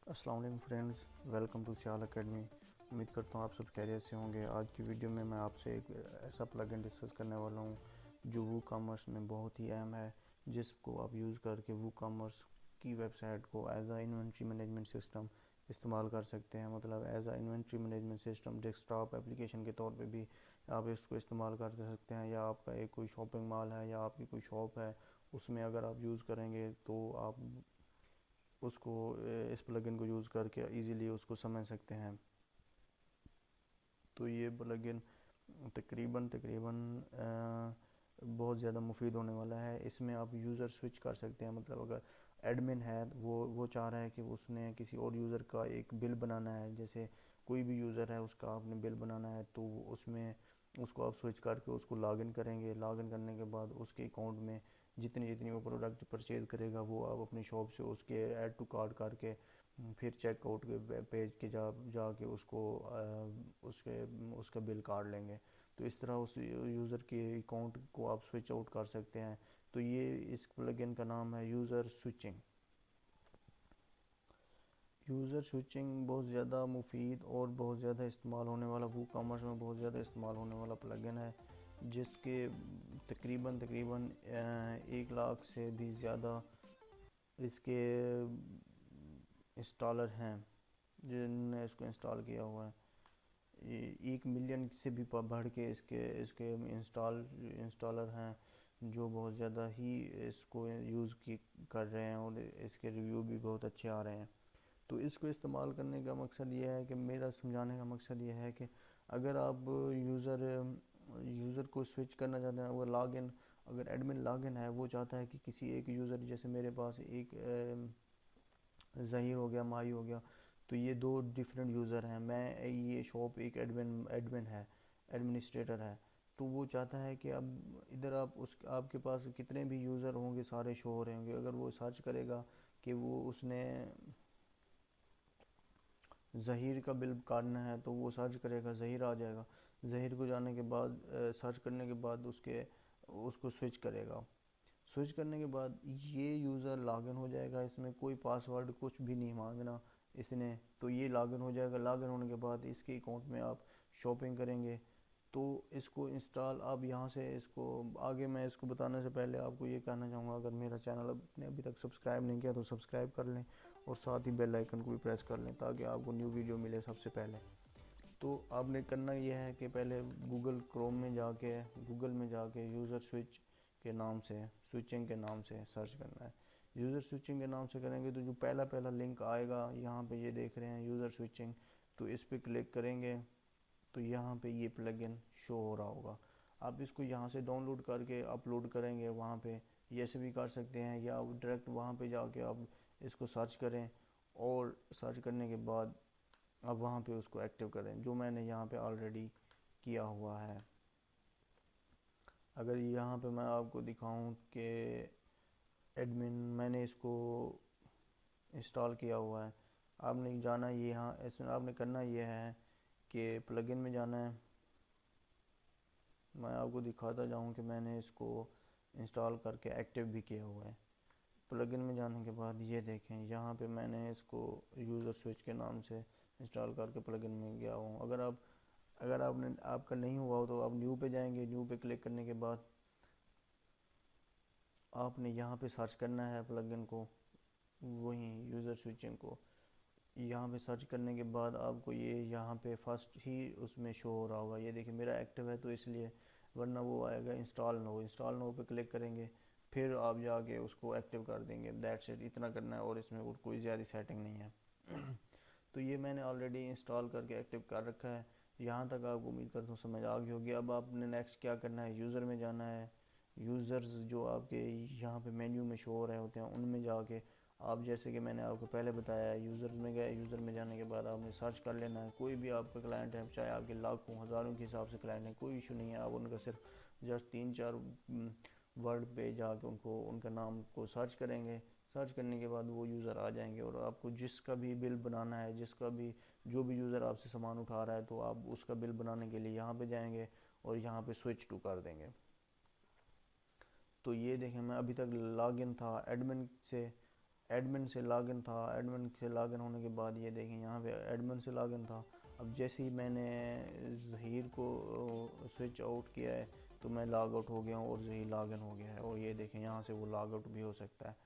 अस्सलाम वालेकुम friends, welcome to Sial academy. उम्मीद करता हूँ आप सब खैरियत से होंगे। आज की वीडियो में मैं आपसे एक ऐसा प्लगइन डिस्कस करने वाला हूँ जो वू कॉमर्स में बहुत ही अहम है, जिसको आप यूज़ करके वू कॉमर्स की वेबसाइट को as a inventory management system इस्तेमाल कर सकते हैं। मतलब as a inventory management system desktop application के तौर पे भी आप इसको इस्तेमाल कर सकते हैं, या आपका एक कोई शॉपिंग मॉल है या आपकी कोई शॉप है, उसमें अगर आप यूज़ करेंगे तो आप उसको इस प्लगइन को यूज़ करके इजीली उसको समझ सकते हैं। तो ये प्लगइन तकरीबन तकरीबन बहुत ज़्यादा मुफीद होने वाला है। इसमें आप यूज़र स्विच कर सकते हैं। मतलब अगर एडमिन है वो चाह रहा है कि उसने किसी और यूज़र का एक बिल बनाना है, जैसे कोई भी यूज़र है उसका आपने बिल बनाना है, तो उसमें उसको आप स्विच करके उसको लॉगिन करेंगे। लॉगिन करने के बाद उसके अकाउंट में जितनी जितनी वो प्रोडक्ट परचेज़ करेगा वो आप अपनी शॉप से उसके ऐड टू कार्ट करके फिर चेकआउट के पेज के जाके उसको उसके उसका बिल काट लेंगे। तो इस तरह उस यूज़र के अकाउंट को आप स्विच आउट कर सकते हैं। तो ये इस प्लगइन का नाम है यूज़र स्विचिंग। यूज़र स्विचिंग बहुत ज़्यादा मुफीद और बहुत ज़्यादा इस्तेमाल होने वाला, वो कॉमर्स में बहुत ज़्यादा इस्तेमाल होने वाला प्लगइन है, जिसके तकरीबन तकरीबन 1 लाख से भी ज़्यादा इसके इंस्टॉलर हैं जिनने इसको इंस्टॉल किया हुआ है। 1 मिलियन से भी बढ़ के इसके इसके इंस्टॉलर हैं जो बहुत ज़्यादा ही इसको यूज़ की कर रहे हैं, और इसके रिव्यू भी बहुत अच्छे आ रहे हैं। तो इसको इस्तेमाल करने का मकसद ये है कि मेरा समझाने का मकसद ये है कि अगर आप यूज़र यूज़र को स्विच करना चाहते हैं, अगर एडमिन लॉगिन है, वो चाहता है कि किसी एक यूज़र, जैसे मेरे पास एक ज़हीर हो गया, माही हो गया, तो ये दो डिफरेंट यूज़र हैं। मैं ये शॉप एक एडमिन एडमिन है, एडमिनिस्ट्रेटर है। तो वो चाहता है कि अब इधर आपके पास कितने भी यूज़र होंगे सारे शो हो रहे होंगे। अगर वो सर्च करेगा कि वो उसने ज़हीर का बिल काटना है, तो वो सर्च करेगा, ज़हीर आ जाएगा। ज़हीर को जाने के बाद सर्च करने के बाद उसको स्विच करेगा। स्विच करने के बाद ये यूज़र लॉगिन हो जाएगा। इसमें कोई पासवर्ड कुछ भी नहीं मांगना इसने, तो ये लॉगिन हो जाएगा। लॉगिन होने के बाद इसके अकाउंट में आप शॉपिंग करेंगे। तो इसको इंस्टॉल आप यहाँ से इसको आगे, मैं इसको बताने से पहले आपको ये कहना चाहूँगा, अगर मेरा चैनल आपने अभी तक सब्सक्राइब नहीं किया तो सब्सक्राइब कर लें, और साथ ही बेल आइकन को भी प्रेस कर लें ताकि आपको न्यू वीडियो मिले सबसे पहले। तो आपने करना यह है कि पहले गूगल में जाके यूज़र स्विच के नाम से, स्विचिंग के नाम से सर्च करना है। यूज़र स्विचिंग के नाम से करेंगे तो जो पहला पहला लिंक आएगा, यहाँ पे ये देख रहे हैं यूज़र स्विचिंग, तो इस पर क्लिक करेंगे तो यहाँ पे ये प्लगइन शो हो रहा होगा। आप इसको यहाँ से डाउनलोड करके अपलोड करेंगे वहाँ पे, ये ऐसे भी कर सकते हैं, या आप डायरेक्ट वहाँ पे जाके आप इसको सर्च करें, और सर्च करने के बाद अब वहाँ पे उसको एक्टिव करें, जो मैंने यहाँ पे ऑलरेडी किया हुआ है। अगर यहाँ पे मैं आपको दिखाऊं कि एडमिन मैंने इसको इंस्टॉल किया हुआ है, आपने जाना ये यहाँ, इसमें आपने करना ये है कि प्लगइन में जाना है। मैं आपको दिखाता जाऊँ कि मैंने इसको इंस्टॉल करके एक्टिव भी किया हुआ है। प्लगइन में जाने के बाद ये देखें, यहाँ पे मैंने इसको यूज़र स्विच के नाम से इंस्टॉल करके प्लगइन में गया हूँ। अगर आपका नहीं हुआ हो तो आप न्यू पे जाएंगे। न्यू पे क्लिक करने के बाद आपने यहाँ पे सर्च करना है प्लगइन को, वही यूज़र स्विचिंग को। यहाँ पे सर्च करने के बाद आपको ये यहाँ पे फर्स्ट ही उसमें शो हो रहा होगा। ये देखिए मेरा एक्टिव है तो इसलिए, वरना वो आएगा इंस्टॉल नो पे क्लिक करेंगे, फिर आप जाके उसको एक्टिव कर देंगे। दैट्स इट, इतना करना है, और इसमें और कोई ज़्यादा सेटिंग नहीं है। तो ये मैंने ऑलरेडी इंस्टॉल करके एक्टिव कर रखा है। यहाँ तक आपको उम्मीद करता हूँ समझ आ गई होगी। अब आपने नेक्स्ट क्या करना है, यूज़र में जाना है। यूज़र्स जो आपके यहाँ पे मेन्यू में शो हो रहे होते हैं, उनमें जाके आप, जैसे कि मैंने आपको पहले बताया, यूज़र में गए। यूज़र में जाने के बाद आपने सर्च कर लेना है। कोई भी आपका क्लाइंट है, चाहे आपके लाखों हज़ारों के हिसाब से क्लाइंट है, कोई इशू नहीं है। आप उनका सिर्फ जस्ट 3-4 वर्ड पे जाके उनको उनका नाम को सर्च करेंगे। सर्च करने के बाद वो यूज़र आ जाएंगे, और आपको जिसका भी बिल बनाना है, जो भी यूज़र आपसे सामान उठा रहा है, तो आप उसका बिल बनाने के लिए यहाँ पे जाएंगे और यहाँ पे स्विच टू कर देंगे। तो ये देखें, मैं अभी तक लॉगिन था एडमिन से। एडमिन से लॉगिन था, एडमिन से लॉगिन होने के बाद ये देखें यहाँ पे एडमिन से लॉगिन था। अब जैसे ही मैंने ज़हीर को स्विच आउट किया है तो मैं लॉग आउट हो गया हूँ और ज़हीर लॉगिन हो गया है, और ये देखें यहाँ से वो लॉग आउट भी हो सकता है।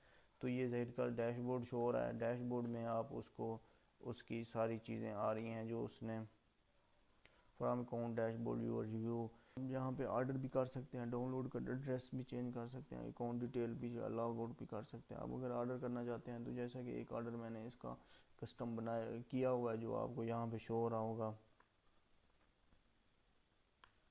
तो ये ज़हीर का डैशबोर्ड शो हो रहा है। डैशबोर्ड में आप उसको उसकी सारी चीज़ें आ रही हैं जो उसने from account dashboard your review. यहाँ पे ऑर्डर भी कर सकते हैं, डाउनलोड कर एड्रेस भी चेंज कर सकते हैं, अकाउंट डिटेल भी लॉग आउट भी कर सकते हैं। आप अगर ऑर्डर करना चाहते हैं तो जैसा कि एक ऑर्डर मैंने इसका कस्टम बनाया किया हुआ है जो आपको यहाँ पे शो हो रहा होगा,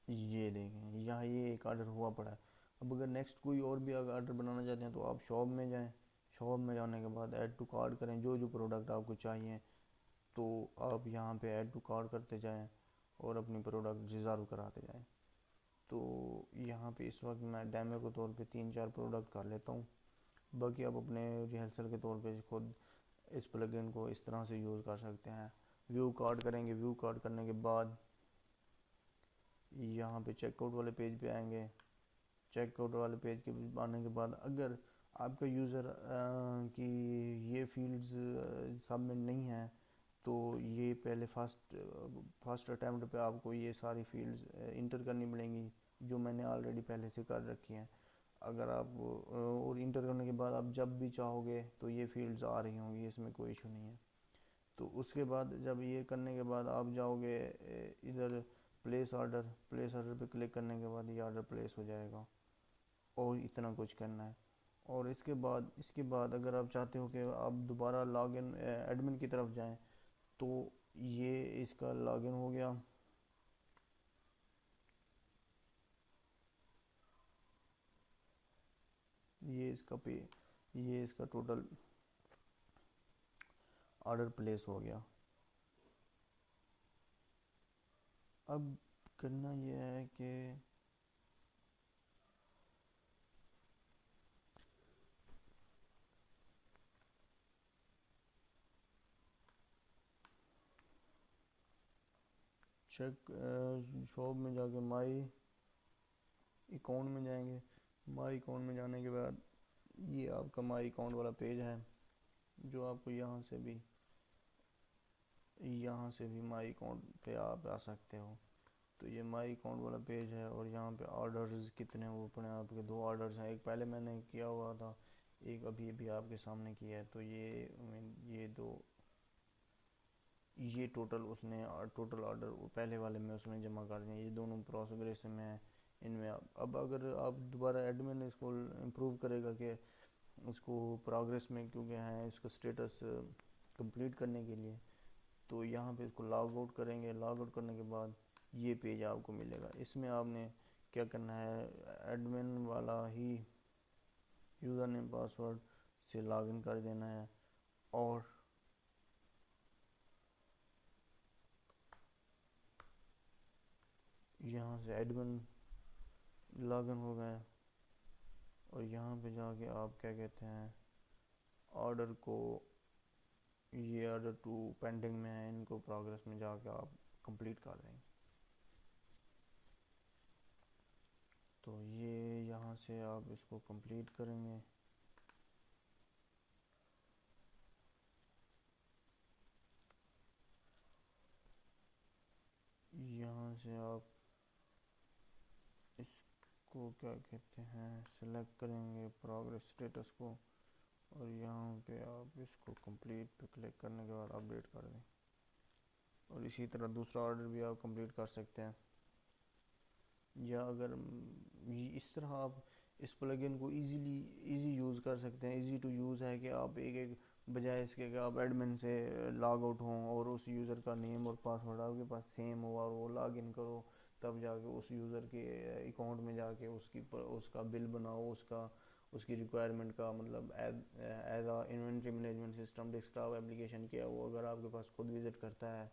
ये देखें यहाँ ये एक ऑर्डर हुआ पड़ा है। अब अगर नेक्स्ट कोई और भी अगर ऑर्डर बनाना चाहते हैं तो आप शॉप में जाएँ, शॉप में जाने के बाद ऐड टू कार्ट करें, जो जो प्रोडक्ट आपको चाहिए तो आप यहाँ पे ऐड टू कार्ट करते जाएँ और अपनी प्रोडक्ट रिज़र्व कराते जाएँ। तो यहाँ पे इस वक्त मैं डेमो के तौर पे 3-4 प्रोडक्ट कर लेता हूँ, बाकी आप अपने रिहर्सल के तौर पे खुद इस प्लगइन को इस तरह से यूज़ कर सकते हैं। व्यू कार्ड करेंगे, व्यू कार्ड करने के बाद यहाँ पे चेकआउट वाले पेज पे आएंगे। चेकआउट वाले पेज के आने के बाद अगर आपका यूज़र की ये फील्ड्स सब में नहीं है तो ये पहले फर्स्ट अटैम्प्ट पे आपको ये सारी फील्ड्स इंटर करनी पड़ेंगी जो मैंने ऑलरेडी पहले से कर रखी हैं। अगर आप और इंटर करने के बाद आप जब भी चाहोगे तो ये फील्ड्स आ रही होंगी, इसमें कोई इशू नहीं है। तो उसके बाद जब ये करने के बाद आप जाओगे इधर प्लेस ऑर्डर पे क्लिक करने के बाद ये ऑर्डर प्लेस हो जाएगा, और इतना कुछ करना है। और इसके बाद अगर आप चाहते हो कि आप दोबारा लॉगिन एडमिन की तरफ जाएं तो ये इसका लॉगिन हो गया। ये इसका पे ये इसका टोटल ऑर्डर प्लेस हो गया। अब करना यह है कि चेक शॉप में जाके माई अकाउंट में जाएंगे। माई अकाउंट में जाने के बाद ये आपका माई अकाउंट वाला पेज है जो आपको यहाँ से भी माई अकाउंट पे आप आ सकते हो। तो ये माई अकाउंट वाला पेज है और यहाँ पे ऑर्डर्स कितने वो पड़े आपके, 2 ऑर्डर्स हैं, एक पहले मैंने किया हुआ था, एक अभी अभी आपके सामने किया है। तो ये टोटल ऑर्डर पहले वाले में उसमें जमा कर दिए, ये दोनों प्रोग्रेस में है। इनमें अब अगर आप दोबारा एडमिन इसको इम्प्रूव करेगा कि इसको प्रोग्रेस में क्योंकि हैं इसका स्टेटस कंप्लीट करने के लिए, तो यहाँ पे इसको लॉग आउट करेंगे। लॉग आउट करने के बाद ये पेज आपको मिलेगा। इसमें आपने क्या करना है, एडमिन वाला ही यूज़र नेम पासवर्ड से लॉगिन कर देना है, और यहाँ से एडमिन लॉगिन हो गए, और यहाँ पे जाके आप क्या कहते हैं ऑर्डर को, ये ऑर्डर टू पेंडिंग में है, इनको प्रोग्रेस में जाके आप कंप्लीट कर देंगे। तो ये यहाँ से आप इसको कंप्लीट करेंगे। यहाँ से आप इसको क्या कहते हैं सेलेक्ट करेंगे प्रोग्रेस स्टेटस को, और यहाँ पे आप इसको कंप्लीट पे क्लिक करने के बाद अपडेट कर दें। और इसी तरह दूसरा ऑर्डर भी आप कंप्लीट कर सकते हैं। या अगर इस तरह आप इस प्लगइन को इजी यूज़ कर सकते हैं। इजी टू यूज़ है कि आप एक बजाय इसके कि आप एडमिन से लॉग आउट हों और उस यूज़र का नेम और पासवर्ड आपके पास सेम हो और वो लॉग इन करो, तब जाके उस यूज़र के अकाउंट में जाके उसका बिल बनाओ, उसकी रिक्वायरमेंट का मतलब as a inventory management system desktop application किया वो अगर आपके पास खुद विज़िट करता है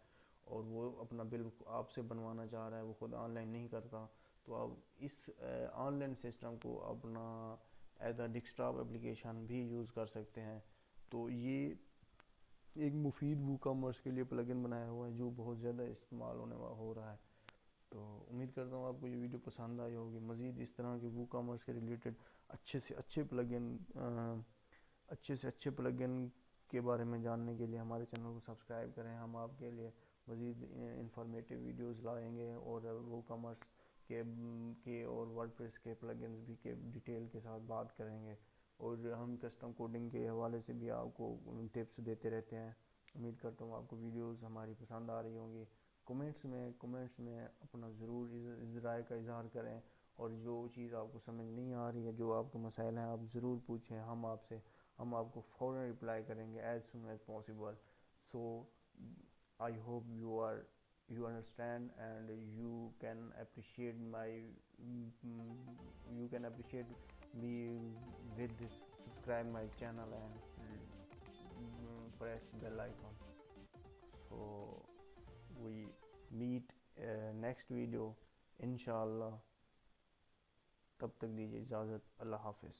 और वो अपना बिल आपसे बनवाना चाह रहा है, वो खुद ऑनलाइन नहीं करता, तो आप इस ऑनलाइन सिस्टम को अपना एज अ डेस्कटॉप एप्लीकेशन भी यूज़ कर सकते हैं। तो ये एक मुफीद वू कॉमर्स के लिए प्लगइन बनाया हुआ है जो बहुत ज़्यादा इस्तेमाल हो रहा है। तो उम्मीद करता हूँ आपको ये वीडियो पसंद आई होगी। मज़ीद इस तरह के वू कॉमर्स के रिलेटेड अच्छे से अच्छे प्लगइन अच्छे से अच्छे प्लगइन के बारे में जानने के लिए हमारे चैनल को सब्सक्राइब करें। हम आपके लिए मज़ीद इंफॉर्मेटिव वीडियोस लाएंगे और वो कॉमर्स के और वर्डप्रेस के प्लगइन्स भी के डिटेल के साथ बात करेंगे, और हम कस्टम कोडिंग के हवाले से भी आपको टिप्स देते रहते हैं। उम्मीद करता हूँ आपको वीडियोस हमारी पसंद आ रही होंगी। कमेंट्स में अपना ज़रूर इस राय का इजहार करें, और जो चीज़ आपको समझ नहीं आ रही है, जो आपके मसाइल हैं, आप ज़रूर पूछें। हम आपको फ़ौरन रिप्लाई करेंगे as soon as possible. So I hope you understand, and you can appreciate me with subscribe my channel and press bell icon. So we meet next video inshallah. तब तक दीजिए इजाज़त। अल्लाह हाफिज़।